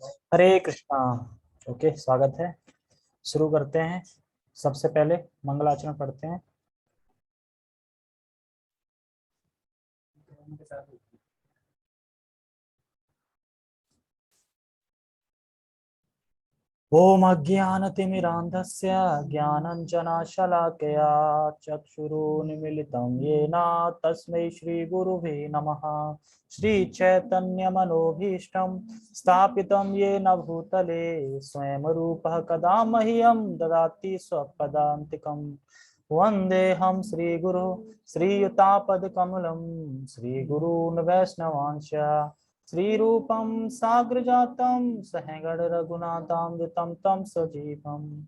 हरे Krishna. Okay, स्वागत है। शुरू करते हैं। सबसे पहले मंगलाचरण पढ़ते हैं। ओम अज्ञानतिमिरान्धस्य ज्ञानाञ्जनशलाकया चक्षुरुन्मीलितं येन तस्मै श्रीगुरुवे नमः। श्रीचैतन्यमनोभीष्टं स्थापितं येन भूतले स्वयं रूपः कदा मह्यं ददाति स्वपदान्तिकम्। वन्देऽहं श्रीगुरु श्रीयुतापदकमलं श्रीगुरून् वैष्णवांश्च श्रीरूपं साग्रजातं सहगण रघुनाथान्वितं तं सजीवं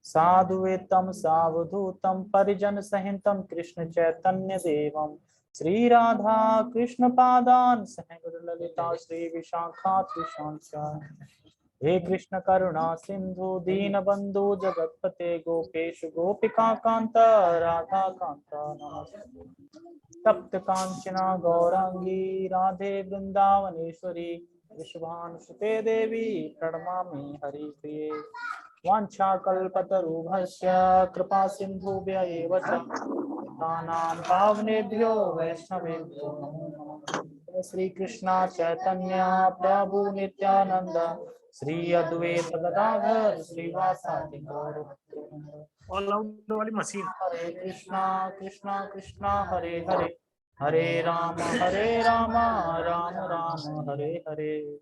साधुवेतं सावधूतं परिजन सहितं कृष्ण चैतन्य देवं श्री राधा कृष्ण पादान सहगण ललिता श्री विशाखात्रिशांच। हे कृष्ण करुणा सिंधु दीनबंधु जगतपते गोपेश गोपिका कांत राधा कांत नमस्ते। तप्त कांचना गौरांगी राधे वृंदावनेश्वरी विश्वानुसुते देवी प्रणमामि हरिप्रिये। वाञ्छाकल्पतरुभ्यश्च कृपा सिन्धुभ्य एव च पतितानां पावनेभ्यो वैष्णवेभ्यो नमो नमः। श्री कृष्ण चैतन्य प्रभु नित्यानंद श्री अद्वैत गदाधर श्रीवासादि गौर भक्तवृंद। ऑल आउट वाली मशीन। हरे कृष्णा कृष्णा कृष्णा हरे हरे हरे राम राम राम हरे हरे।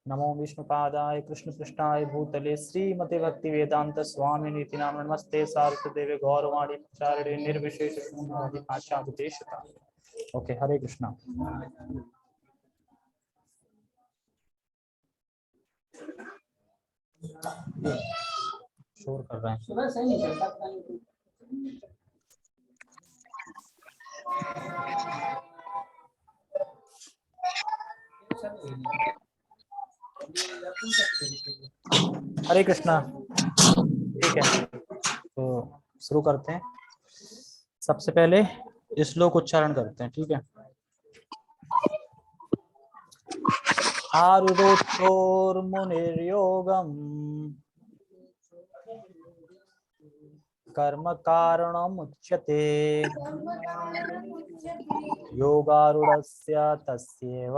नमो विष्णुपादाय कृष्ण पृष्ठाय भूतले श्रीमते भक्ति वेदांत स्वामी नीति नाम नमस्ते सारस्वते गौरवाणी प्रचारिणे निर्विशेष शून्यवादी। ओके, हरे कृष्णा। शोर कर रहे हैं। हरे कृष्णा। ठीक है, तो शुरू करते हैं। सबसे पहले श्लोक उच्चारण करते हैं, ठीक है। आरुरोक्षोर्मुनिर्योगम् कर्म कारणमुच्यते योगारूढस्य तस्यैव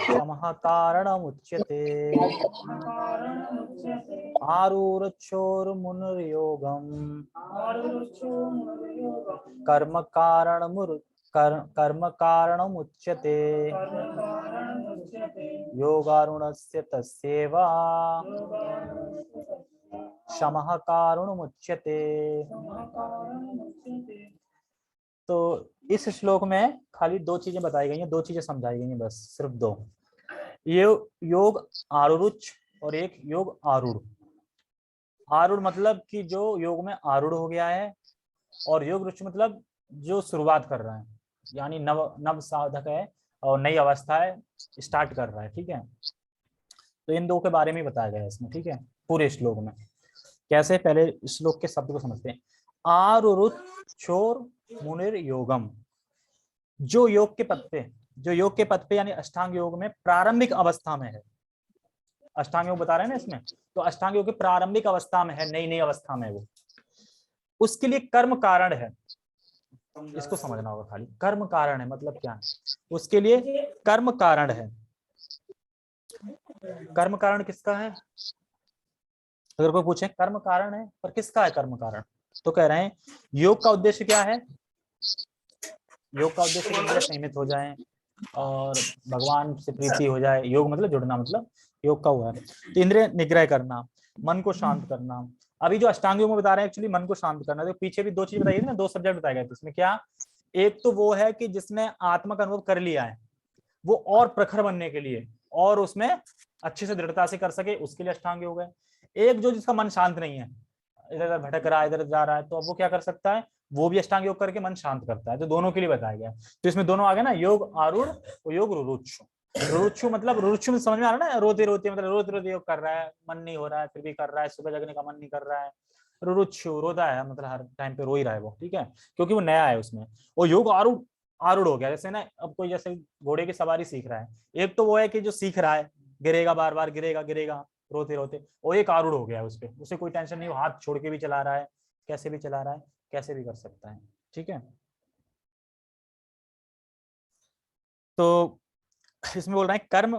शमः कारणमुच्यते। आरुरोक्षोर्मुनिर्योगम् कर्म कारणमुच्यते योगारूढस्य तस्यैव शमः कारणमुच्यते। तो इस श्लोक में खाली दो चीजें बताई गई हैं, दो चीजें समझाई गई हैं, बस सिर्फ दो। ये योग आरूढ़ और एक योग आरूढ़। आरूढ़ मतलब कि जो योग में आरूढ़ हो गया है, और योग रुच मतलब जो शुरुआत कर रहा है, यानी नव साधक है और नई अवस्था है, स्टार्ट कर रहा है, ठीक है। तो इन दो के बारे में बताया गया है इसमें, ठीक है, पूरे श्लोक में। कैसे, पहले श्लोक के शब्द को समझते हैं। आरुरुक्षोर मुनिर योगम, जो योग के पद पे यानी अष्टांग योग में प्रारंभिक अवस्था में है। अष्टांग योग बता रहे हैं ना इसमें, तो अष्टांग योग की प्रारंभिक अवस्था में है, नई अवस्था में वो, उसके लिए कर्म कारण है। इसको समझना होगा, खाली कर्म कारण है मतलब क्या है, उसके लिए कर्म कारण है। कर्म कारण किसका है? अगर कोई पूछे कर्म कारण है पर किसका है कर्म कारण, तो कह रहे हैं योग का उद्देश्य क्या है। योग का उद्देश्य इंद्रिय संयमित हो जाए और भगवान से प्रीति हो जाए। योग मतलब जुड़ना, मतलब योग का हुआ है। तो इंद्रिय निग्रह करना, मन को शांत करना। अभी जो अष्टांग योग में बता रहे हैं एक्चुअली मन को शांत करना। तो पीछे भी दो चीज बताई थी ना, दो सब्जेक्ट बताए गए थे इसमें। क्या, एक तो वो है कि जिसने आत्मा का अनुभव कर लिया है, वो और प्रखर बनने के लिए और उसमें अच्छे से दृढ़ता से कर सके, उसके लिए अष्टांग योग है। एक जो जिसका मन शांत नहीं है, इधर उधर भटक रहा है, इधर जा रहा है, तो अब वो क्या कर सकता है, वो भी अष्टांग योग करके मन शांत करता है। तो दोनों के लिए बताया गया। तो इसमें दोनों आ गए ना, योग आरूढ़ और योग रुरुक्षु। रुरुक्षु मतलब, रुरुक्षु में समझ में आ रहा है ना, रोते रोते, मतलब रोते रोते योग कर रहा है, मन नहीं हो रहा है फिर भी कर रहा है, सुबह जगने का मन नहीं कर रहा है। रुरुक्षु रोता है, मतलब हर टाइम पे रो ही रहा है वो, ठीक है, क्योंकि वो नया है उसमें। और योग आरूढ़, आरूढ़ हो गया। जैसे ना अब कोई जैसे घोड़े की सवारी सीख रहा है, एक तो वो है कि जो सीख रहा है गिरेगा, बार बार गिरेगा गिरेगा रोते रोते, और एक आरूढ़ हो गया है उस पर, उसे कोई टेंशन नहीं, वो हाथ छोड़ के भी चला रहा है, कैसे भी चला रहा है, कैसे भी कर सकता है। ठीक है, तो इसमें बोल रहे हैं कर्म,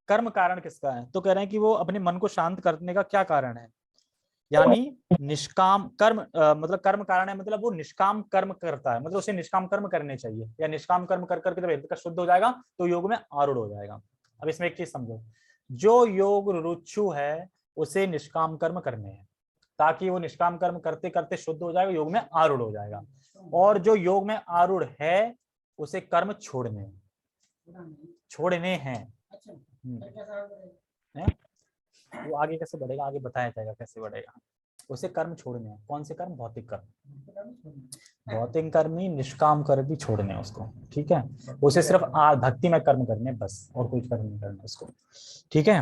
कर्म कारण किसका है, तो कह रहे हैं कि वो अपने मन को शांत करने का क्या कारण है, यानी निष्काम कर्म, मतलब कर्म कारण है मतलब वो निष्काम कर्म करता है, मतलब उसे निष्काम कर्म करने चाहिए, या निष्काम कर्म कर करके जब हृदय शुद्ध हो जाएगा तो योग में आरूढ़ हो जाएगा। अब इसमें एक चीज समझो, जो योग रुच्छु है उसे निष्काम कर्म करने हैं, ताकि वो निष्काम कर्म करते करते शुद्ध हो जाएगा, योग में आरूढ़ हो जाएगा। और जो योग में आरूढ़ है उसे कर्म छोड़ने हैं। वो आगे कैसे बढ़ेगा, आगे बताया जाएगा कैसे बढ़ेगा। उसे कर्म छोड़ने हैं, कौन से कर्म, भौतिक कर्म, भौतिक कर्म ही, निष्काम कर्म भी छोड़ने हैं उसको। ठीक है, उसे सिर्फ भक्ति में कर्म करने बस, और कोई कर्म नहीं करना उसको। ठीक है,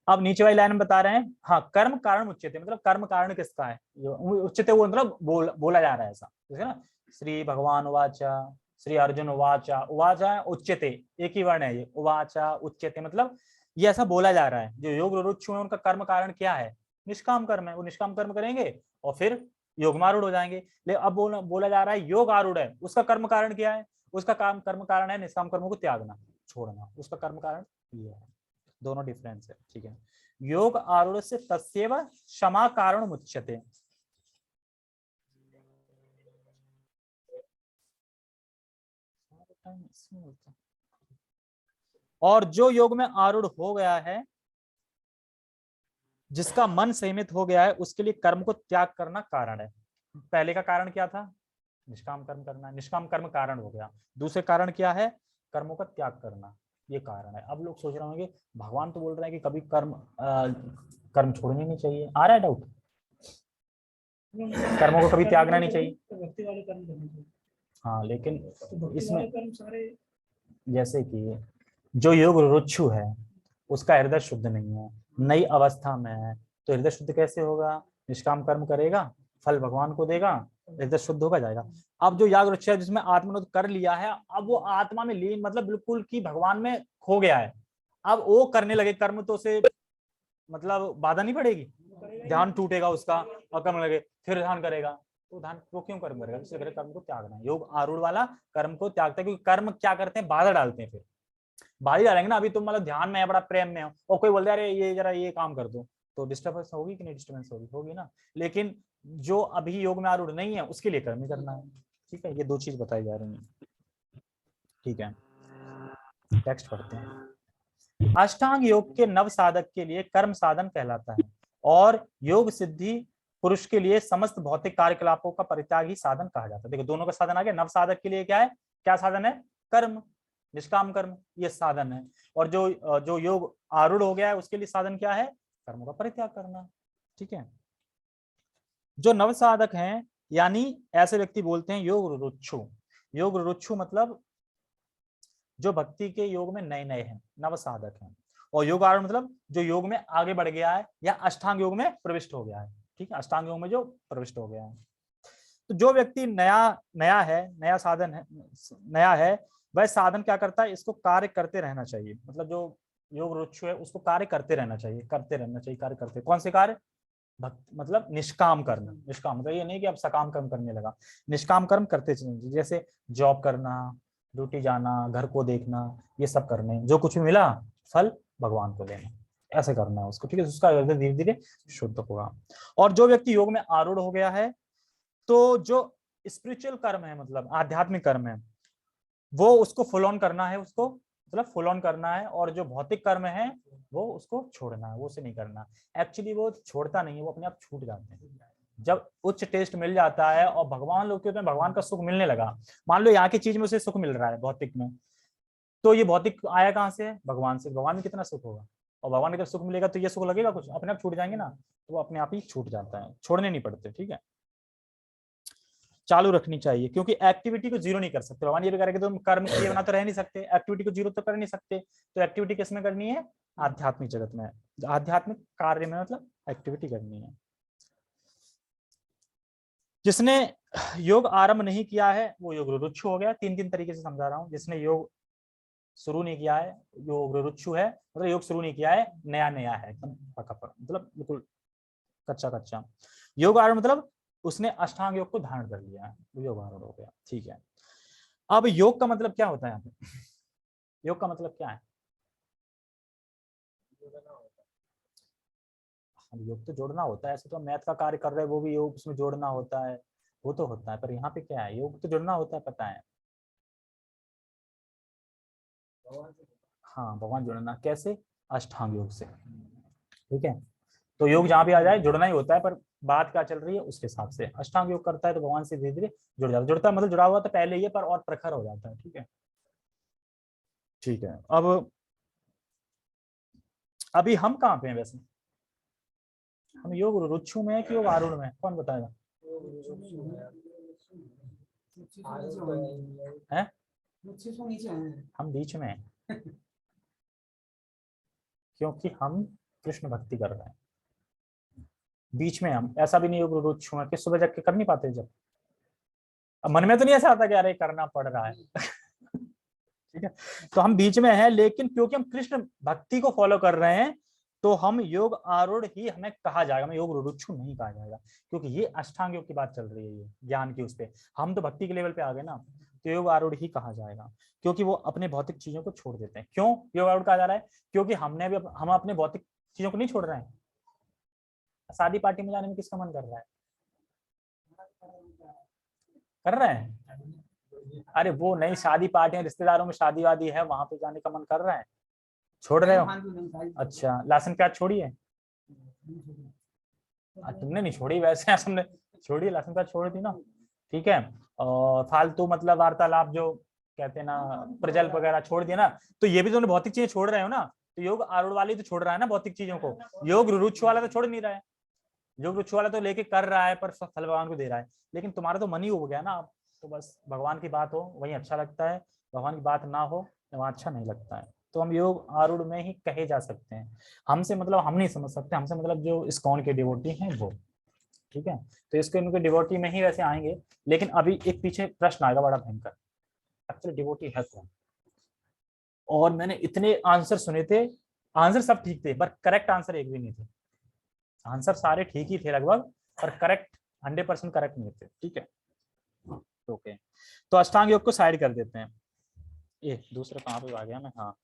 अब नीचे वाली लाइन में बता रहे हैं, हाँ कर्म कारण उच्यते, मतलब कर्म कारण किसका है, उच्यते वो मतलब बोला जा रहा है ऐसा, ठीक है ना। श्री भगवान उवाचा, श्री अर्जुन उवाचा, उवाचा उच्यते एक ही वर्ण है ये, उवाचा उच्यते मतलब ये ऐसा बोला जा रहा है, जो योग रुच्छु है उनका कर्म कारण क्या है, निष्काम कर्म है, वो निष्काम कर्म करेंगे और फिर योगमारूढ़ हो जाएंगे। लेकिन अब बोला जा रहा है योग आरूढ़ है, उसका कर्म कारण क्या है, उसका काम कर्म कारण है निष्काम कर्मों को त्यागना, छोड़ना, उसका कर्म कारण ये है, दोनों डिफरेंस है। ठीक है, योग आरूढ़ से तस्यैव क्षमा कारण मुच्यते, और जो योग में आरूढ़ हो गया है, जिसका मन संयमित हो गया है, उसके लिए कर्म को त्याग करना कारण है। पहले का कारण क्या था, निष्काम कर्म करना, निष्काम कर्म कारण हो गया, दूसरे कारण क्या है, कर्मों का त्याग करना, ये कारण है। अब लोग सोच रहे होंगे भगवान तो बोल रहे हैं कि कभी कर्म छोड़ने नहीं चाहिए, आ रहा है डाउट, कर्मों को कभी त्यागना नहीं चाहिए, भक्ति वाले कर्म करने चाहिए। हाँ लेकिन इसमें जैसे कि जो योग रुच्छु है उसका हृदय शुद्ध नहीं है, नई अवस्था में है, तो हृदय शुद्ध कैसे होगा, निष्काम कर्म करेगा, फल भगवान को देगा, हृदय शुद्ध होगा जाएगा। अब जो याग रुच्छ है जिसमें आत्मनिर्भर कर लिया है, अब वो आत्मा में लीन, मतलब बिल्कुल की भगवान में खो गया है, अब वो करने लगे कर्म तो उसे मतलब बाधा नहीं पड़ेगी, ध्यान टूटेगा उसका और कर्म लगे, फिर ध्यान करेगा, तो ध्यान वो क्यों कर्म करेगा, इसलिए कर्म को त्यागना है। योग आरूढ़ वाला कर्म को त्यागता है, क्योंकि कर्म क्या करते हैं, बाधा डालते हैं, फिर बाधा डालेंगे ना, अभी तुम मतलब ध्यान में है, बड़ा प्रेम में हो, और कोई बोलते अरे ये जरा ये काम कर दो, तो डिस्टर्बेंस होगी कि नहीं, डिस्टर्बेंस होगी ना। लेकिन जो अभी योग में आरूढ़ नहीं है उसके लिए कर्म ही करना है। ठीक है, ये दो चीज बताई जा रही है। ठीक है, टेक्स्ट पढ़ते हैं। अष्टांग योग के नव साधक के लिए कर्म साधन कहलाता है, और योग सिद्धि पुरुष के लिए समस्त भौतिक कार्यकलापों का परित्याग ही साधन कहा जाता है। देखो दोनों का साधन आ गया, नव साधक के लिए क्या है, क्या साधन है, कर्म, निष्काम कर्म, ये साधन है, और जो योग आरूढ़ हो गया है उसके लिए साधन क्या है, कर्मों का परित्याग करना। ठीक है, जो नव साधक हैं यानी ऐसे व्यक्ति बोलते हैं योग रुच्छु, योग रुच्छु मतलब जो भक्ति के योग में नए नए हैं, नव साधक हैं, और योग आरूढ़ मतलब जो योग में आगे बढ़ गया है या अष्टांग योग में प्रविष्ट हो गया है। ठीक है, अष्टांग योग में जो प्रविष्ट हो गया है, तो जो व्यक्ति नया नया है, नया साधन है, नया है, वह साधन क्या करता है, इसको कार्य करते रहना चाहिए, मतलब जो योग रुच्छु है उसको कार्य करते रहना चाहिए, करते रहना चाहिए, कार्य करते, कौन से कार्य, भक्त मतलब निष्काम कर्म, निष्काम मतलब ये नहीं कि अब सकाम कर्म करने लगा, निष्काम कर्म करते चलेंगे, जैसे जॉब करना, ड्यूटी जाना, घर को देखना, ये सब करने, जो कुछ भी मिला फल भगवान को देना, ऐसे करना है उसको। ठीक है, उसका हृदय धीरे धीरे शुद्ध होगा। और जो व्यक्ति योग में आरूढ़ हो गया है, तो जो स्पिरिचुअल कर्म है मतलब आध्यात्मिक कर्म है, वो उसको फुल ऑन करना है, उसको मतलब फुल ऑन करना है, और जो भौतिक कर्म है वो उसको छोड़ना है, वो उसे नहीं करना। एक्चुअली वो छोड़ता नहीं है, वो अपने आप छूट जाते हैं जब उच्च टेस्ट मिल जाता है और भगवान लोग के भगवान का सुख मिलने लगा। मान लो यहाँ की चीज में उसे सुख मिल रहा है भौतिक में, तो ये भौतिक आया कहाँ से है, भगवान से, भगवान में कितना सुख होगा, और भगवान का सुख मिलेगा तो ये सुख लगेगा कुछ, अपने आप छूट जाएंगे ना, तो वो अपने आप ही छूट जाता है, छोड़ने नहीं पड़ते। ठीक है, चालू रखनी चाहिए, क्योंकि एक्टिविटी को जीरो नहीं कर सकते, भगवान ये भी करेंगे, तुम कर्म किए बना तो रह नहीं सकते, एक्टिविटी को जीरो तो कर नहीं सकते, तो एक्टिविटी किस में करनी है, आध्यात्मिक जगत में, आध्यात्मिक कार्य में, मतलब एक्टिविटी करनी है। जिसने योग आरंभ नहीं किया है वो योग रुरुक्षु हो गया। तीन तीन तरीके से समझा रहा हूँ। जिसने योग शुरू नहीं किया है योग रुरुक्षु है, मतलब योग शुरू नहीं किया है, नया नया है, एकदम पक्का पक्का, मतलब बिल्कुल कच्चा कच्चा। योग आरूढ़ मतलब उसने अष्टांग योग को धारण कर लिया है, वो योग आरूढ़ हो गया। ठीक है, अब योग का मतलब क्या होता है यहाँ पे? योग का मतलब क्या है? योग तो जोड़ना होता है। ऐसे तो मैथ का कार्य कर रहे हैं, वो भी योग उसमें जोड़ना होता है, वो तो होता है। पर यहाँ पे क्या है? योग तो जोड़ना होता है, पता है। हाँ, भगवान जोड़ना कैसे? अष्टांग योग से। ठीक है, तो योग जहाँ भी आ जाए जुड़ना ही होता है, पर बात क्या चल रही है उसके हिसाब से। अष्टांग योग करता है तो भगवान से धीरे धीरे जुड़ जाता है। जुड़ता है मतलब जुड़ा हुआ तो पहले ही है, पर और प्रखर हो जाता है। ठीक है, ठीक है। अब अभी हम कहाँ पे हैं वैसे? हम योग रुच्छु में है कि योग आरूढ़ में? कौन बताएगा? है हम बीच में हैं, क्योंकि हम कृष्ण भक्ति कर रहे हैं। बीच में हम, ऐसा भी नहीं योग रुच्छु में कि सुबह जग के कर नहीं पाते। जब अब मन में तो नहीं ऐसा आता कि अरे करना पड़ रहा है। ठीक है, तो हम बीच में हैं, लेकिन क्योंकि हम कृष्ण भक्ति को फॉलो कर रहे हैं तो हम योग आरूढ़ ही हमें कहा जाएगा, हमें योग रुच्छु नहीं कहा जाएगा, क्योंकि ये अष्टांग योग की बात चल रही है, ये ज्ञान की उस पे। हम तो भक्ति के लेवल पे आ गए ना, तो योग आरूढ़ ही कहा जाएगा, क्योंकि वो अपने भौतिक चीजों को छोड़ देते हैं। क्यों योग आरूढ़ कहा जा रहा है? क्योंकि हमने भी हम अपने भौतिक चीजों को नहीं छोड़ रहे हैं। शादी पार्टी में जाने में किसका मन कर रहा है? कर रहे हैं? अरे वो नहीं, शादी पार्टी में रिश्तेदारों में शादी वादी है, वहां पे जाने का मन कर रहा है? छोड़ रहे हो? अच्छा, लहसुन प्याज छोड़ी है? तुमने नहीं छोड़ी वैसे, हमने छोड़ी, लहसुन प्याज छोड़ दी ना। ठीक है, और फालतू मतलब वार्तालाप जो कहते हैं ना, प्रजल्प वगैरह छोड़ दिया ना। तो ये भी तो भौतिक चीजें छोड़ रहे हो ना। तो योग आरूढ़ वाली तो छोड़ रहा है ना भौतिक चीजों को, योग रुच्छ वाला तो छोड़ नहीं रहा है। योग रुच्छ वाला तो लेके कर रहा है, पर फल भगवान को दे रहा है। लेकिन तुम्हारा तो मन ही हो गया ना, तो बस भगवान की बात हो वही अच्छा लगता है, भगवान की बात ना हो वहाँ अच्छा नहीं लगता है। तो हम योग आरूढ़ में ही कहे जा सकते हैं। हमसे मतलब हम नहीं समझ सकते, हमसे मतलब जो इस्कॉन के डिवोटी हैं वो। ठीक है, तो इसको इनके डिवोटी में ही वैसे आएंगे। लेकिन अभी एक पीछे प्रश्न आएगा बड़ा भयंकर, एक्चुअली डिवोटी है कौन? और मैंने इतने आंसर सुने थे, आंसर सब ठीक थे, पर करेक्ट आंसर एक भी नहीं थे। आंसर सारे ठीक ही थे लगभग, पर करेक्ट 100% करेक्ट नहीं थे। ठीक है, ओके, तो अष्टांग योग को साइड कर देते हैं। ये दूसरा कहाँ पे आ गया मैं? हाँ,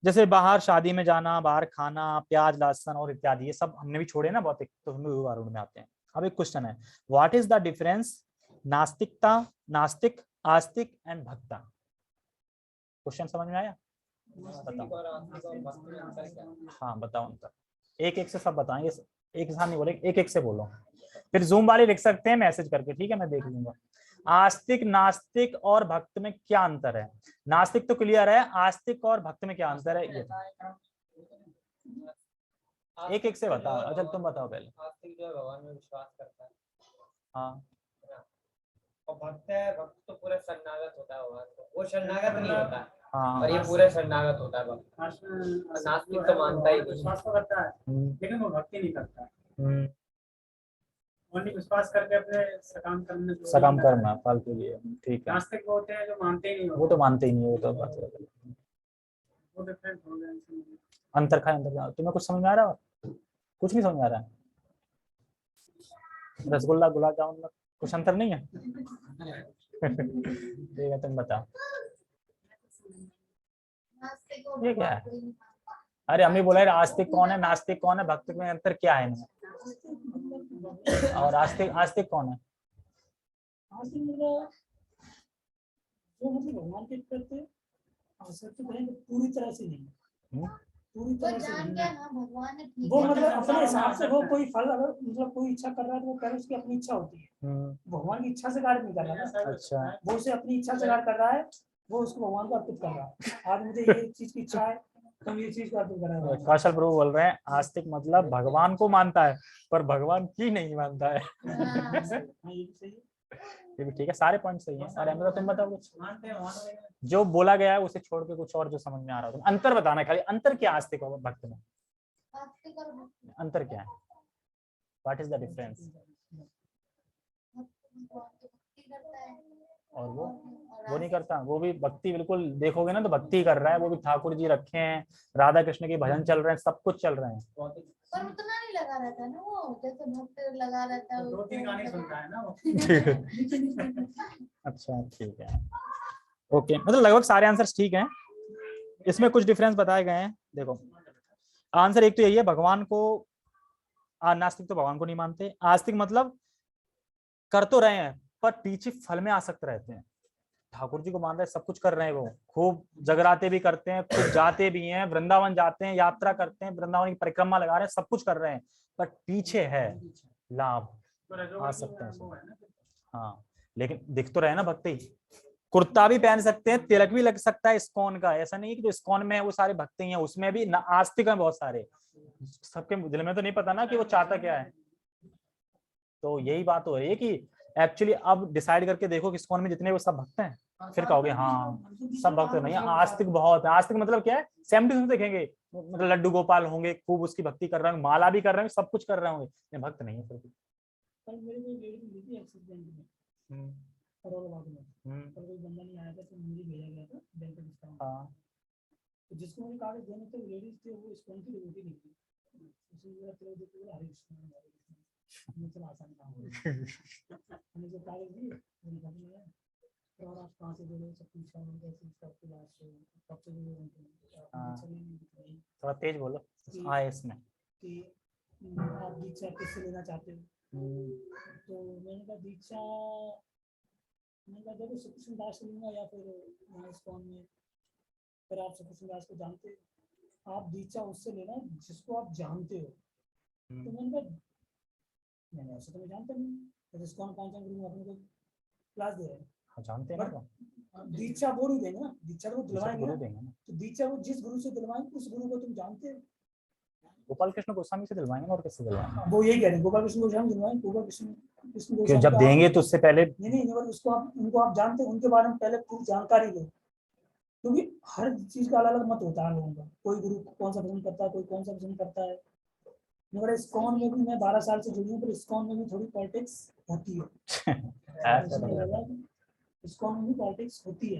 जैसे बाहर शादी में जाना, बाहर खाना, प्याज लहसुन और इत्यादि, ये सब हमने भी छोड़े ना भौतिक, तो हम योग आरूढ़ में आते हैं। अब एक क्वेश्चन है, व्हाट इज द डिफरेंस नास्तिकता, नास्तिक, आस्तिक एंड भक्ता? क्वेश्चन समझ में आया? बताओ। हाँ बताओ अंतर। एक एक से सब बताएंगे, एक साथ नहीं बोले, एक एक से बोलो। फिर जूम वाले लिख सकते हैं मैसेज करके, ठीक है, मैं देख लूंगा। आस्तिक, नास्तिक और भक्त में क्या अंतर है? नास्तिक तो क्लियर है, आस्तिक और भक्त में क्या अंतर है? ये एक एक से बताओ। अच्छा तुम बताओ पहले। आस्तिक जो है भगवान में विश्वास करता है। हाँ, और भक्त है, भक्त तो पूरा शरणागत होता है भगवान को, वो शरणागत नहीं होता है। हाँ, और ये पूरा शरणागत होता है भक्त। नास्तिक तो मानता ही विश्वास तो करता है, लेकिन वो भक्ति नहीं करता। ओनली विश्वास करके अपने सकाम कर्म सकाम कर्म फल के लिए। ठीक है, नास्तिक वो होते हैं जो मानते ही नहीं, वो तो मानते ही नहीं, वो तो बात है, वो डिफरेंट हो गया। अंतर का अंतर तुम्हें कुछ समझ में आ रहा है? कुछ नहीं समझ आ रहा है? रसगुल्ला गुलाब जामुन में कुछ अंतर नहीं है? ठीक है, तुम बताओ ये क्या है? अरे अम्मी बोला आस्तिक कौन है, नास्तिक कौन है, भक्त में अंतर क्या है इनमें? और आस्तिक, आस्तिक कौन है? जो मतलब भगवान के प्रति आसक्ति करेंगे पूरी तरह से नहीं, पूरी तरह से नहीं। वो मतलब अपने हिसाब से, वो कोई फल अगर मतलब कोई इच्छा कर रहा है तो वो पहले उसकी अपनी इच्छा होती है, भगवान की इच्छा से कार्य नहीं कर रहा है। अच्छा, वो उसे अपनी इच्छा से कार्य कर रहा है, वो उसको भगवान को अर्पित कर रहा है। आज मुझे ये चीज की इच्छा है, तुम ये चीज को अर्पित कर रहे हो। कौशल प्रभु बोल रहे हैं आस्तिक मतलब भगवान को मानता है पर भगवान की नहीं मानता है। ये भी ठीक है, सारे पॉइंट सही हैं। और अहमद तुम बताओ कुछ जो बोला गया है उसे छोड़ के कुछ और जो समझ में आ रहा हो। अंतर बताना है खाली, अंतर क्या आस्तिक और भक्त में? अंतर क्या है? What is the difference? और वो नहीं करता, वो भी भक्ति बिल्कुल देखोगे ना तो भक्ति कर रहा है, वो भी ठाकुर जी रखे हैं, राधा कृष्ण के भजन चल रहे हैं, सब कुछ चल रहे हैं। पर उतना नहीं लगा रहता है ना वो, जैसे भक्त लगा रहता है, 2-3 गाने सुनता है ना वो। अच्छा ठीक है, ओके, मतलब लगभग सारे आंसर्स ठीक हैं, इसमें कुछ डिफरेंस बताए गए हैं। देखो आंसर एक तो यही है, भगवान को नास्तिक तो भगवान को नहीं मानते, आस्तिक मतलब कर तो रहे हैं पर पीछे फल में आसक्त रहते हैं। ठाकुर जी को मान रहे हैं, सब कुछ कर रहे हैं, वो खूब जगराते भी करते हैं, खूब जाते भी हैं, वृंदावन जाते हैं, यात्रा करते हैं, वृंदावन की परिक्रमा लगा रहे हैं, सब कुछ कर रहे हैं, पर पीछे है लाभ, आ सकते हैं। हाँ लेकिन दिख तो रहे ना भक्ति, कुर्ता भी पहन सकते हैं, तिलक भी लग सकता है इस्कॉन का, ऐसा नहीं है कि जो इस्कॉन में है वो सारे भक्त ही हैं, उसमें भी आस्तिक हैं बहुत सारे, सबके दिल में तो नहीं पता ना कि वो चाहता क्या है। तो यही बात हो रही है कि एक्चुअली अब डिसाइड करके देखो कि इस्कॉन में जितने वो सब भक्त हैं, फिर कहोगे हाँ सब भक्त नहीं है, आस्तिक बहुत है। आस्तिक मतलब क्या है, सेम टू सेम देखेंगे, मतलब लड्डू गोपाल होंगे, खूब उसकी भक्ति कर रहे होंगे, माला भी कर रहे होंगे, सब कुछ कर रहे होंगे, ये भक्त नहीं है फिर भी। हाँ तो जिसको मुझे कागज देने थे वो लेडीज थे, वो इस्कॉन की डिवोटी नहीं थी, उसने मेरा तेरे देखो हरे कृष्ण मैं चला आसान काम मैंने जो कागज दिए वो निकाल लिया, और आप कहाँ से जुड़े सब पूछा, कैसे सबके बाद से कब से जुड़े, थोड़ा तेज बोलो हाँ इसमें कि आप दीक्षा किससे लेना चाहते हो, तो मैंने कहा दीक्षा, मैंने कहा देखो सुकृष्ण दास से लूंगा या फिर इस्कॉन में, फिर आप सुकृष्ण दास को जानते हो, आप दीक्षा उससे लेना जिसको आप जानते हो। तो मैंने कहा मैंने ऐसे तो मैं जानता नहीं, तो इस्कॉन पांचन गुरु अपने को क्लास दे रहे हैं, जानते हैं ना, दीक्षा वो नहीं देंगे ना, दीक्षा तो दिलवाएंगे गुरु ना, देंगे ना, तो दीक्षा वो जिस गुरु से दिलवाएंगे उस गुरु को तुम जानते हो। गोपाल कृष्ण गोस्वामी से दिलवाएंगे और किससे दिलवाएंगे, वो यही कह रहे हैं गोपाल कृष्ण गोस्वामी दिलवाएंगे, गोपाल कृष्ण कृष्ण क्यों गोस्वामी जब देंगे तो उससे पहले नहीं उसको आप उनको आप जानते हो, उनके बारे में पहले पूरी जानकारी दो, क्योंकि हर चीज का अलग अलग मत होता है लोगों का, कोई गुरु कौन सा पसंद करता है, कोई कौन सा पसंद करता है। मगर इस्कॉन में भी मैं 12 साल से जुड़ी हूँ, पर इस्कॉन में भी थोड़ी पॉलिटिक्स होती है इस्कॉन में भी पॉलिटिक्स होती है।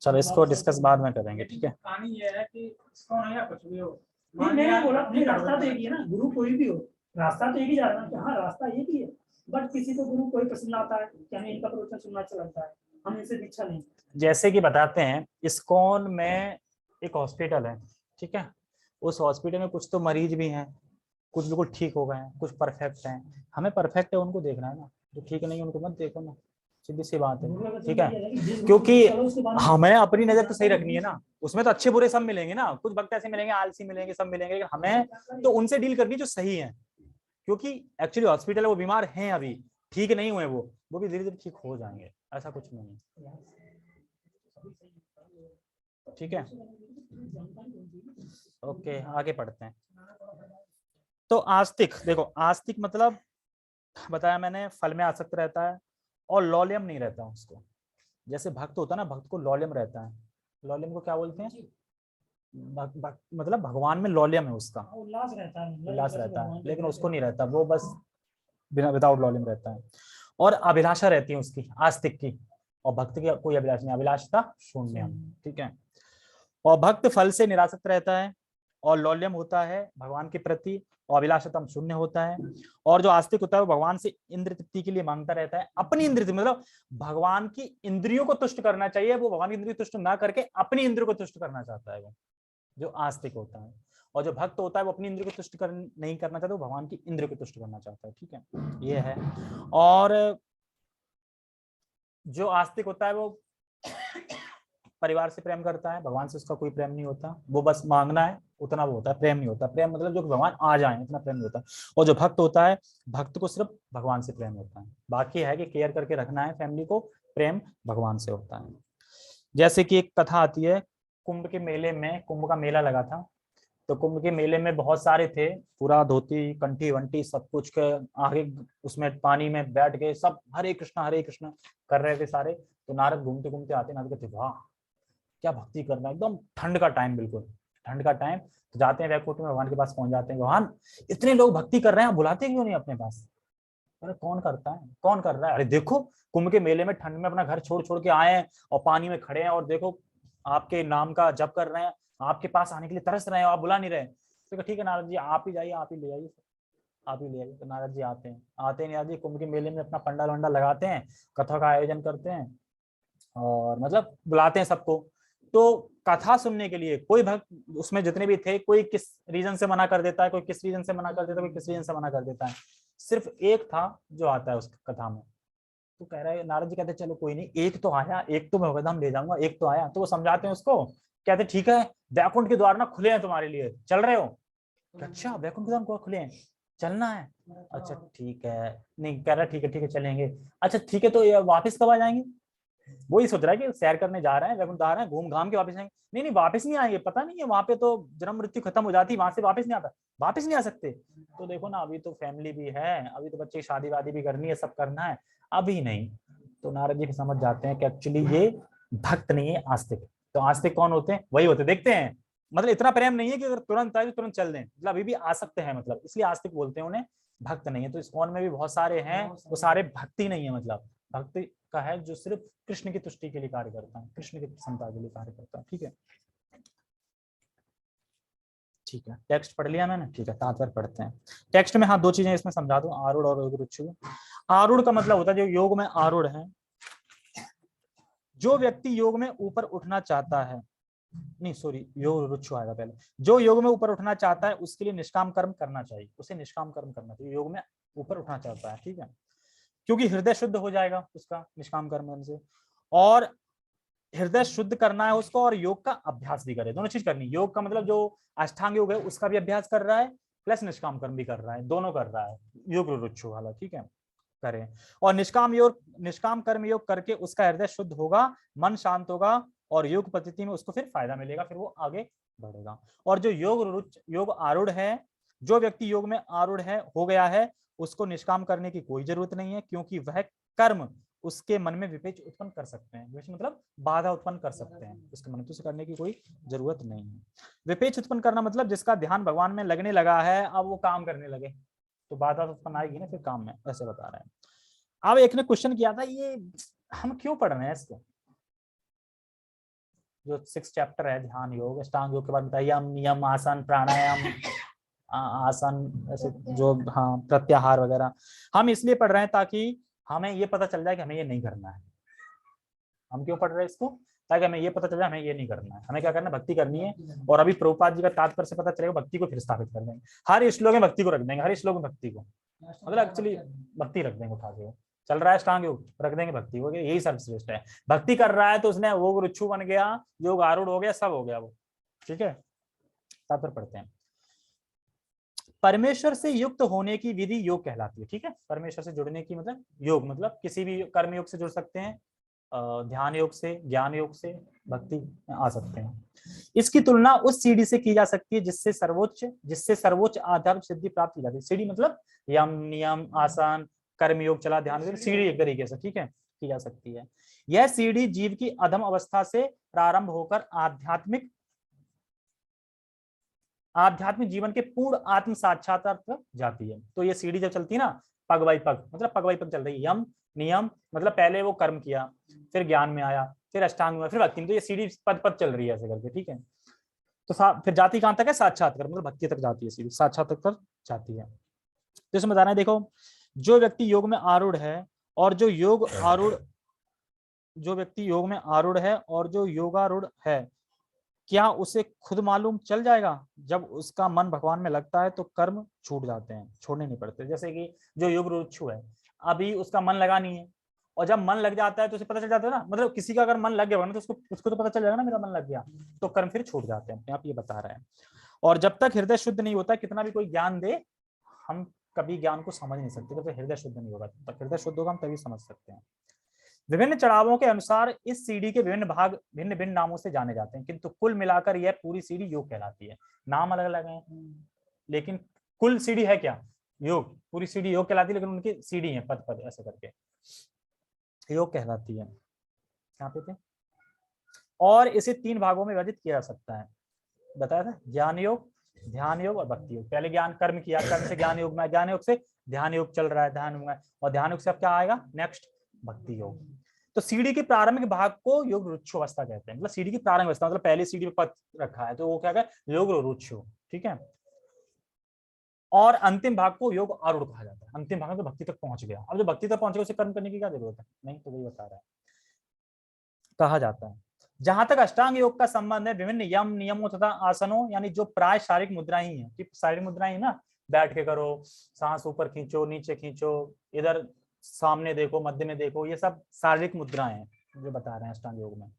चलो इसको डिस्कस बाद में करेंगे, ठीक है। कहानी ये है कि इस्कॉन है या कुछ भी हो, मैंने बोला नहीं, रास्ता तो एक ही है ना, गुरु कोई भी हो रास्ता तो एक ही जा रहा है, हाँ रास्ता एक ही है, बट किसी को गुरु कोई पसंद आता है कि हमें इनका प्रवचन सुनना अच्छा लगता है, हम इनसे दीक्षा नहीं। जैसे कि बताते हैं इस्कॉन में एक हॉस्पिटल है, ठीक है, उस हॉस्पिटल में कुछ तो मरीज भी हैं, कुछ बिल्कुल ठीक हो गए हैं, कुछ परफेक्ट हैं, हमें परफेक्ट है उनको देखना है ना, जो ठीक नहीं है उनको मत देखो ना, सीधी सी बात है, ठीक है, क्योंकि हमें अपनी नजर तो सही रखनी है ना, उसमें तो अच्छे बुरे सब मिलेंगे ना, कुछ वक्त ऐसे मिलेंगे आलसी मिलेंगे, सब मिलेंगे, हमें तो उनसे डील करनी जो सही है, क्योंकि एक्चुअली हॉस्पिटल है, वो बीमार हैं, अभी ठीक नहीं हुए, वो भी धीरे धीरे ठीक हो जाएंगे, ऐसा कुछ नहीं है, ठीक है। ओके आगे पढ़ते हैं। तो आस्तिक, देखो आस्तिक मतलब बताया मैंने, फल में आसक्त रहता है और लौल्यम नहीं रहता उसको, जैसे भक्त होता है ना, भक्त को लौल्यम रहता है, लौल्यम को क्या बोलते हैं, मतलब भगवान में लौल्यम है उसका, उल्लास रहता है, उल्लास रहता है, लेकिन उसको नहीं रहता, वो बस बिना विदाउट लौल्यम रहता है, और अभिलाषा रहती है उसकी आस्तिक की, और भक्त की कोई अभिलाषा नहीं, अभिलाषा शून्य, ठीक है। और भक्त फल से निरासक्त रहता है और लौल्यम होता है भगवान के प्रति, और अभिलाषतम शून्य होता है, और जो आस्तिक होता है वो भगवान से इंद्र तृप्ति के लिए मांगता रहता है, अपनी इंद्र मतलब भगवान की इंद्रियों को तुष्ट करना चाहिए, वो भगवान की इंद्रियों को तुष्ट ना करके अपनी इंद्रियों को तुष्ट करना चाहता है, वो जो आस्तिक होता है। और जो भक्त होता है वो अपनी इंद्रियों को तुष्ट नहीं करना चाहता, वो भगवान की इंद्रियों को तुष्ट करना चाहता है, ठीक है, ये है। और जो आस्तिक होता है वो परिवार से प्रेम करता है, भगवान से उसका कोई प्रेम नहीं होता, वो बस मांगना है उतना वो होता है, प्रेम नहीं होता, प्रेम मतलब जो भगवान आ जाए इतना प्रेम नहीं होता। और जो भक्त होता है, भक्त को सिर्फ भगवान से प्रेम होता है, बाकी है कि केयर करके रखना है फैमिली को, प्रेम भगवान से होता है। जैसे कि एक कथा आती है, कुंभ के मेले में, कुंभ का मेला लगा था, तो कुंभ के मेले में बहुत सारे थे, पूरा धोती कंठी वंटी सब कुछ के आगे उसमें पानी में बैठ गए, सब हरे कृष्णा कर रहे थे सारे। तो नारद घूमते घूमते आते, नारद कहते वाह क्या भक्ति करना, एकदम ठंड का टाइम, बिल्कुल ठंड का टाइम, तो जाते हैं वैकुंठ में, भगवान के पास पहुंच जाते हैं, भगवान इतने लोग भक्ति कर रहे हैं, बुलाते क्यों नहीं अपने पास, अरे कौन करता है, कौन कर रहा है? अरे देखो कुंभ के मेले में ठंड में अपना घर छोड़ छोड़ के आए हैं और पानी में खड़े हैं और देखो आपके नाम का जप कर रहे हैं, आपके पास आने के लिए तरस रहे हैं, आप बुला नहीं रहे। तो कहा, ठीक है नारद जी आप ही जाइए, आप ही ले आइए, आप ही ले आइए। तो नारद जी आते हैं, आते हैं नारद जी कुंभ के मेले में अपना पंडाल वंडाल लगाते हैं, कथा का आयोजन करते हैं और मतलब बुलाते हैं सबको। तो कथा सुनने के लिए कोई भक्त उसमें जितने भी थे, कोई किस रीजन से मना कर देता है, कोई किस रीजन से मना कर देता है, कोई किस रीजन से मना कर देता है। सिर्फ एक था जो आता है उस कथा में। तो कह रहा है, नारद जी कहते हैं चलो कोई नहीं, एक तो आया, एक तो मैं वैधाम ले जाऊंगा, एक तो आया। तो वो समझाते हैं उसको, कहते ठीक है वैकुंठ के द्वार ना खुले हैं तुम्हारे लिए, चल रहे हो? अच्छा वैकुंठ के द्वार को खुले हैं, चलना है? अच्छा ठीक है, नहीं कह रहा ठीक है चलेंगे। अच्छा ठीक है, तो ये वापस कब आ जाएंगे? वही सोच रहा है कि सैर करने जा रहे हैं, वैकुंठ जा रहे हैं, घूम घाम के वापस आएंगे। नहीं नहीं वापस नहीं आएंगे, पता नहीं है वहां पे तो जन्म मृत्यु खत्म हो जाती, वहां से वापस नहीं आता, वापस नहीं आ सकते। तो देखो ना अभी तो फैमिली भी है, अभी तो बच्चे की शादी वादी भी करनी है, सब करना है, अभी नहीं। तो नारद जी भी समझ जाते हैं कि एक्चुअली ये भक्त नहीं है, आस्तिक। तो आस्तिक कौन होते हैं? वही होते, देखते हैं मतलब इतना प्रेम नहीं है कि अगर तुरंत आए तो तुरंत चल दें, मतलब अभी भी आ सकते हैं, मतलब इसलिए आस्तिक बोलते हैं उन्हें, भक्त नहीं है। तो इस्कॉन में भी बहुत सारे हैं, वो सारे भक्ति नहीं है, मतलब भक्ति का है जो सिर्फ कृष्ण की तुष्टि के लिए कार्य करता है, कृष्ण की प्रसन्नता के लिए कार्य करता है। ठीक है, ठीक है, टेक्स्ट पढ़ लिया मैंने, ठीक है तात्पर्य पढ़ते हैं। टेक्स्ट में हाँ दो चीजें इसमें समझा दूं, आरूढ़ और योगरुच्छु। आरूढ़ का मतलब होता है जो योग में आरूढ़ है, जो व्यक्ति योग में ऊपर उठना चाहता है, नहीं सॉरी योग रुच्छु आएगा पहले, जो योग में ऊपर उठना चाहता है उसके लिए निष्काम कर्म करना चाहिए, उसे निष्काम कर्म करना चाहिए, योग में ऊपर उठना चाहता है। ठीक है, क्योंकि हृदय शुद्ध हो जाएगा उसका निष्काम कर्म से, और हृदय शुद्ध करना है उसको, और योग का अभ्यास भी करे, दोनों चीज करनी। योग का मतलब जो अष्टांग योग है उसका भी अभ्यास कर रहा है, प्लस निष्काम कर्म भी कर रहा है, दोनों कर रहा है योग रुच्छु वाला। ठीक है, करें। और निष्काम कर्म योग करके उसका हृदय शुद्ध होगा, मन शांत होगा, और योग पद्धति में उसको फिर फायदा मिलेगा, फिर वो आगे बढ़ेगा। और जो योग आरूढ़ है, जो व्यक्ति योग में आरूढ़ है हो गया है, उसको निष्काम करने की कोई जरूरत नहीं है, क्योंकि वह कर्म उसके मन में विपेच उत्पन्न कर सकते हैं, विपेच मतलब बाधा उत्पन्न कर सकते हैं, उसके मन में उसे करने की कोई जरूरत नहीं है। विपेच उत्पन्न करना मतलब जिसका ध्यान भगवान में लगने लगा है, अब वो काम करने लगे, तो बाधा तो उत्पन्न आएगी ना फिर काम में, ऐसे बता रहे हैं। अब एक ने क्वेश्चन किया था, ये हम क्यों पढ़ रहे हैं इसको, जो 6 चैप्टर है ध्यान योग अष्टांग योग के बाद बताइए, यम नियम आसन प्राणायाम आसन ऐसे जो हाँ प्रत्याहार वगैरह, हम इसलिए पढ़ रहे हैं ताकि हमें ये पता चल जाए कि हमें ये नहीं करना है। हम क्यों पढ़ रहे हैं इसको? ताकि हमें ये पता चल जाए हमें ये नहीं करना है, हमें क्या करना है, भक्ति करनी है। और अभी प्रभुपाद जी का तात्पर्य से पता चलेगा, भक्ति को फिर स्थापित कर देंगे, हर श्लोक में भक्ति को रख देंगे, हर श्लोक में भक्ति को, मतलब एक्चुअली भक्ति रख देंगे उठा के, चल रहा है अष्टांग योग रख देंगे भक्ति को, यही सर्वश्रेष्ठ है। भक्ति कर रहा है तो उसने वो रुच्छु बन गया, योग आरूढ़ हो गया, सब हो गया वो। ठीक है, तात्पर्य पढ़ते हैं। परमेश्वर से युक्त होने की विधि योग कहलाती है। ठीक है, परमेश्वर से जुड़ने की मतलब योग, मतलब किसी भी कर्म योग से जुड़ सकते हैं, ध्यान योग से, ज्ञान योग से, भक्ति में आ सकते हैं। इसकी तुलना उस सीढ़ी से की जा सकती है जिससे सर्वोच्च आध्यात्मिक सिद्धि प्राप्त की जाती है। सीढ़ी मतलब यम नियम आसन कर्म योग चला ध्यान योग, सीढ़ी एक तरीके से, ठीक है, की जा सकती है। यह सीढ़ी जीव की अधम अवस्था से प्रारंभ होकर आध्यात्मिक जीवन के पूर्ण आत्म साक्षात्कार तक जाती है। तो ये सीढ़ी जब चलती है ना, पग बाई पग, मतलब पग बाई पग चल रही है। यम नियम मतलब पहले वो कर्म किया, फिर ज्ञान में आया, फिर अष्टांग में, फिर भक्ति में, तो ये सीढ़ी पद पद चल रही है ऐसे करके। ठीक है, तो फिर जाती कहां तक है? साक्षात्कार, मतलब भक्ति तक जाती है, सीढ़ी साक्षात्कार तक जाती है। तो इसमें बताना है, देखो जो व्यक्ति योग में आरूढ़ है और जो व्यक्ति योग में आरूढ़ है और जो योगारूढ़ है, क्या उसे खुद मालूम चल जाएगा जब उसका मन भगवान में लगता है तो कर्म छूट जाते हैं, छोड़ने नहीं पड़ते। जैसे कि जो योग रुच्छु है, अभी उसका मन लगा नहीं है, और जब मन लग जाता है तो उसे पता चल जाता है ना, मतलब किसी का अगर मन लग गया तो उसको तो पता चल जाएगा ना मेरा मन लग गया, तो कर्म फिर छूट जाते हैं, आप ये बता रहे हैं। और जब तक हृदय शुद्ध नहीं होता, कितना भी कोई ज्ञान दे, हम कभी ज्ञान को समझ नहीं सकते, जब हृदय शुद्ध नहीं होगा, तब हृदय शुद्ध होगा हम तभी समझ सकते हैं। विभिन्न चढ़ावों के अनुसार इस सीढ़ी के विभिन्न भाग भिन्न भिन्न नामों से जाने जाते हैं, किंतु कुल मिलाकर यह पूरी सीढ़ी योग कहलाती है। नाम अलग अलग हैं, लेकिन कुल सीढ़ी है क्या? योग। पूरी सीढ़ी योग कहलाती है, लेकिन उनकी सीढ़ी है पद पद ऐसे करके योग कहलाती है। यहाँ पे थे, और इसे 3 भागों में विभाजित किया जा सकता है, बताया था, ज्ञान योग, ध्यान योग और भक्ति योग। पहले ज्ञान कर्म किया, कर्म से ज्ञान योग में, ज्ञान योग से ध्यान योग चल रहा है, ध्यान योग में, और ध्यान योग से अब क्या आएगा नेक्स्ट भक्ति योग। तो सीढ़ी के प्रारंभिक भाग को योग रुच्छु अवस्था कहते हैं। मतलब सीढ़ी की प्रारंभिक अवस्था मतलब पहले सीढ़ी पे पद रखा है तो वो क्या है योग रुच्छु, ठीक है। और अंतिम भाग को योग आरूढ़ कहा जाता है। अंतिम भाग में तो भक्ति तक पहुंच गया। अब जो भक्ति तक पहुंच गया उसे कर्म करने की क्या जरूरत है, नहीं, तो वही बता रहा है, कहा जाता है। जहां तक अष्टांग योग का संबंध है, विभिन्न यम नियमों तथा आसनों, यानी जो प्राय शारीरिक मुद्राएं ही है, शारीरिक मुद्राएं ही ना, बैठ के करो, सांस ऊपर खींचो, नीचे खींचो, इधर सामने देखो, मध्य में देखो, ये सब शारीरिक मुद्राएं हैं जो बता रहे हैं अष्टांग योग में,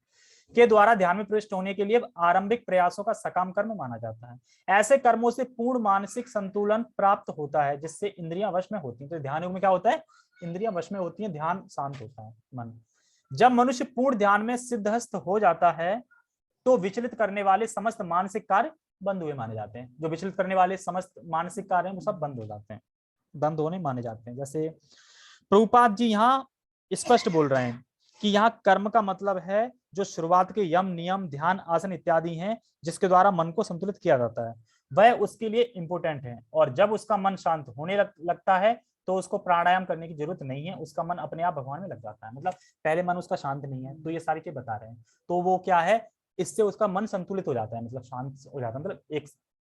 के द्वारा ध्यान में प्रविष्ट होने के लिए आरंभिक प्रयासों का सकाम कर्म माना जाता है। ऐसे कर्मों से पूर्ण मानसिक संतुलन प्राप्त होता है जिससे इंद्रियां वश में होती हैं। तो ध्यान योग में क्या होता है, इंद्रियां वश में होती हैं, ध्यान शांत होता है मन। जब मनुष्य पूर्ण ध्यान में सिद्धहस्त हो जाता है तो विचलित करने वाले समस्त मानसिक कार्य बंद हुए माने जाते हैं। जो विचलित करने वाले समस्त मानसिक कार्य हैं वो सब बंद हो जाते हैं, बंद होने माने जाते हैं। जैसे प्रभुपाद जी यहाँ स्पष्ट बोल रहे हैं कि यहाँ कर्म का मतलब है जो शुरुआत के यम नियम ध्यान आसन इत्यादि हैं जिसके द्वारा मन को संतुलित किया जाता है, वह उसके लिए इंपोर्टेंट है। और जब उसका मन शांत होने लगता है तो उसको प्राणायाम करने की जरूरत नहीं है, उसका मन अपने आप भगवान में लग जाता है। मतलब पहले मन उसका शांत नहीं है, तो ये सारी चीज बता रहे हैं, तो वो क्या है, इससे उसका मन संतुलित हो जाता है, मतलब शांत हो जाता है, मतलब एक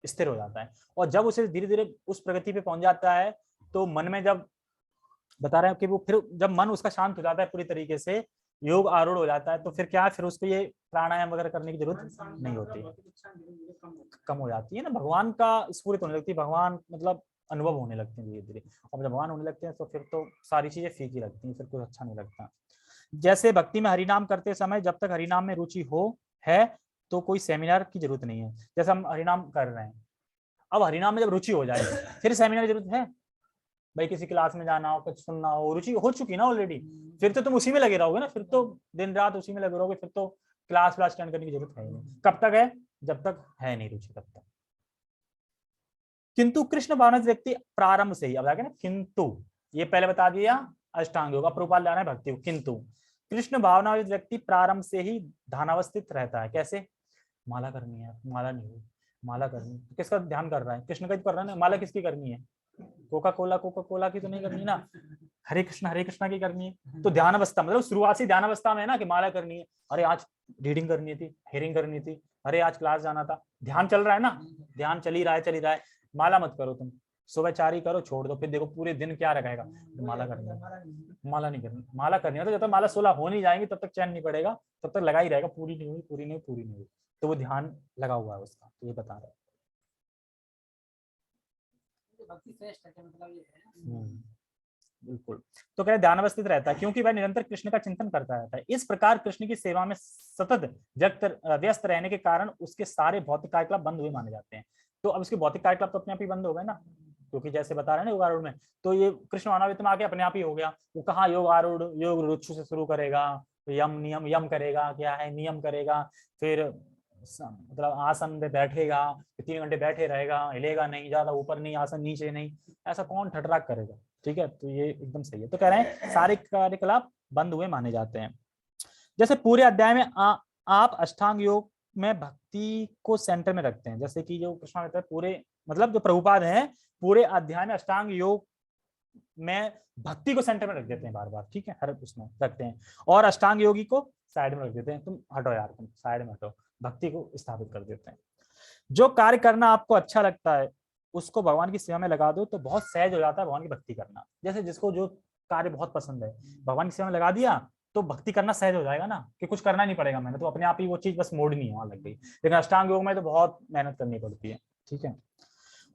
स्थिर हो जाता है। और जब उसे धीरे धीरे उस प्रगति पे पहुंच जाता है तो मन में जब बता रहे हैं कि वो फिर जब मन उसका शांत हो जाता है पूरी तरीके से, योग आरूढ़ हो जाता है, तो फिर क्या है, फिर उसको ये प्राणायाम वगैरह करने की जरूरत नहीं होती, कम हो जाती है ना, भगवान का स्फूर्त होने लगती है, भगवान मतलब अनुभव होने लगते हैं धीरे धीरे। और जब भगवान होने लगते हैं तो फिर तो सारी चीजें फीकी लगती हैं, फिर कुछ अच्छा नहीं लगता। जैसे भक्ति में हरिनाम करते समय जब तक हरिनाम में रुचि हो है तो कोई सेमिनार की जरूरत नहीं है। जैसे हम हरिनाम कर रहे हैं, अब हरिनाम में जब रुचि हो जाए फिर सेमिनार की जरूरत है, भाई किसी क्लास में जाना हो, कुछ सुनना हो, रुचि हो चुकी ना ऑलरेडी, फिर तो तुम उसी में लगे रहोगे ना, फिर तो दिन रात उसी में लगे रहोगे, फिर तो क्लास अटेंड करने की जरूरत है नहीं। कब तक है, जब तक है नहीं रुचि तब तक। किंतु कृष्ण भावना व्यक्ति प्रारंभ से ही, अब आगे ना किंतु, ये पहले बता दिया अष्टांग योग, प्रभुपाद ला रहे हैं भक्ति, किंतु कृष्ण भावना व्यक्ति प्रारंभ से ही ध्यानावस्थित रहता है। कैसे, माला करनी है, माला नहीं हुई, माला करनी, तो किसका ध्यान कर रहा है, कृष्ण का ही कर रहा है ना। माला किसकी करनी है, कोका कोला की तो नहीं करनी ना, हरे कृष्णा की करनी है। तो ध्यान अवस्था मतलब शुरुआती ध्यान अवस्था में है ना कि माला करनी है, अरे आज रीडिंग करनी थी, हेयरिंग करनी थी, अरे आज क्लास जाना था, ध्यान चल रहा है ना, ध्यान चल ही रहा है। माला मत करो तुम, सुबह 4 ही करो, छोड़ दो, फिर देखो पूरे दिन क्या रहेगा, माला करनी है, माला नहीं करनी, माला करनी है। तो जब तक माला 16 हो नहीं जाएंगी तब तक चैन नहीं पड़ेगा, तब तक लगा ही रहेगा, पूरी नहीं हुई, तो वो ध्यान लगा हुआ है उसका, तो ये बता रहा है। भक्ति श्रेष्ठ है मतलब ये है। बिल्कुल, तो कह ध्यान अवस्थित रहता है क्योंकि वह निरंतर कृष्ण का चिंतन करता रहता है। इस प्रकार कृष्ण की सेवा में सतत व्यस्त रहने के कारण उसके सारे भौतिक कार्यकलाप बंद हुए माने जाते हैं। तो अब उसके भौतिक कार्यकलाप तो अपने आप ही बंद हो गए ना, क्योंकि जैसे बता रहे हैं ना योग आरूढ़ में, तो ये कृष्ण भावनावित में आके अपने आप ही हो गया। वो कहाँ योग आरूढ़, योग रुच्छु से शुरू करेगा, यम करेगा, क्या है नियम करेगा, फिर मतलब आसन पे बैठेगा, 3 घंटे बैठे रहेगा, हिलेगा नहीं, ज्यादा ऊपर नहीं, आसन नीचे नहीं, ऐसा कौन ठटराक करेगा। ठीक है, तो ये एकदम सही है। तो कह रहे हैं सारे कार्यकलाप बंद हुए माने जाते हैं। जैसे पूरे अध्याय में आप अष्टांग योग में भक्ति को सेंटर में रखते हैं, जैसे कि जो कृष्ण कहते हैं पूरे मतलब जो प्रभुपाद हैं पूरे अध्याय में अष्टांग योग में भक्ति को सेंटर में रख देते हैं बार बार, ठीक है, हर उसमें रखते हैं, और अष्टांग योगी को साइड में रख देते हैं, तुम हटो यार, तुम साइड में हटो, भक्ति को स्थापित कर देते हैं। जो कार्य करना आपको अच्छा लगता है उसको भगवान की सेवा में लगा दो तो बहुत सहज हो जाता है भगवान की भक्ति करना। जैसे जिसको जो कार्य बहुत पसंद है भगवान की सेवा में लगा दिया तो भक्ति करना सहज हो जाएगा ना, कि कुछ करना नहीं पड़ेगा मैंने, तो अपने आप ही वो चीज बस मोड़नी है, वहां लग गई। लेकिन अष्टांग योग में तो बहुत मेहनत करनी पड़ती है, ठीक है।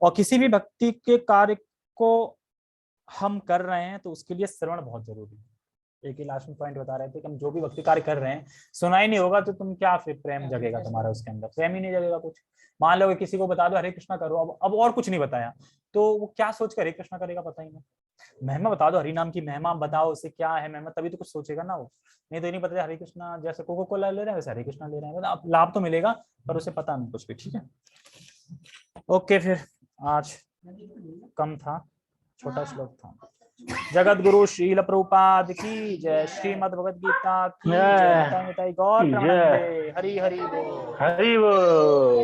और किसी भी भक्ति के कार्य को हम कर रहे हैं तो उसके लिए श्रवण बहुत जरूरी है। एक ही लास्ट में पॉइंट बता रहे थे कि हम जो भी भक्ति कार्य कर रहे हैं सुना ही नहीं होगा तो तुम क्या फिर प्रेम जगेगा तुम्हारा उसके अंदर, प्रेम ही नहीं जगेगा कुछ। मान लो किसी को बता दो हरे कृष्णा करो, अब और कुछ नहीं बताया तो वो क्या सोच कर हरे कृष्णा करेगा, पता ही नहीं। महिमा बता दो, हरि नाम की महिमा बताओ उसे क्या है महिमा, तभी तो कुछ सोचेगा ना वो, नहीं तो नहीं पता हरे कृष्णा, जैसे कोको कोला ले रहे हैं वैसे हरे कृष्णा ले रहे हैं, मतलब लाभ तो मिलेगा पर उसे पता नहीं कुछ भी, ठीक है। ओके, फिर आज कम था, छोटा श्लोक था। जगत गुरु श्रील प्रभुपाद की जय, श्रीमद् भगवद गीता की जय, गौर प्रेमानंदे, हरि हरि बोल।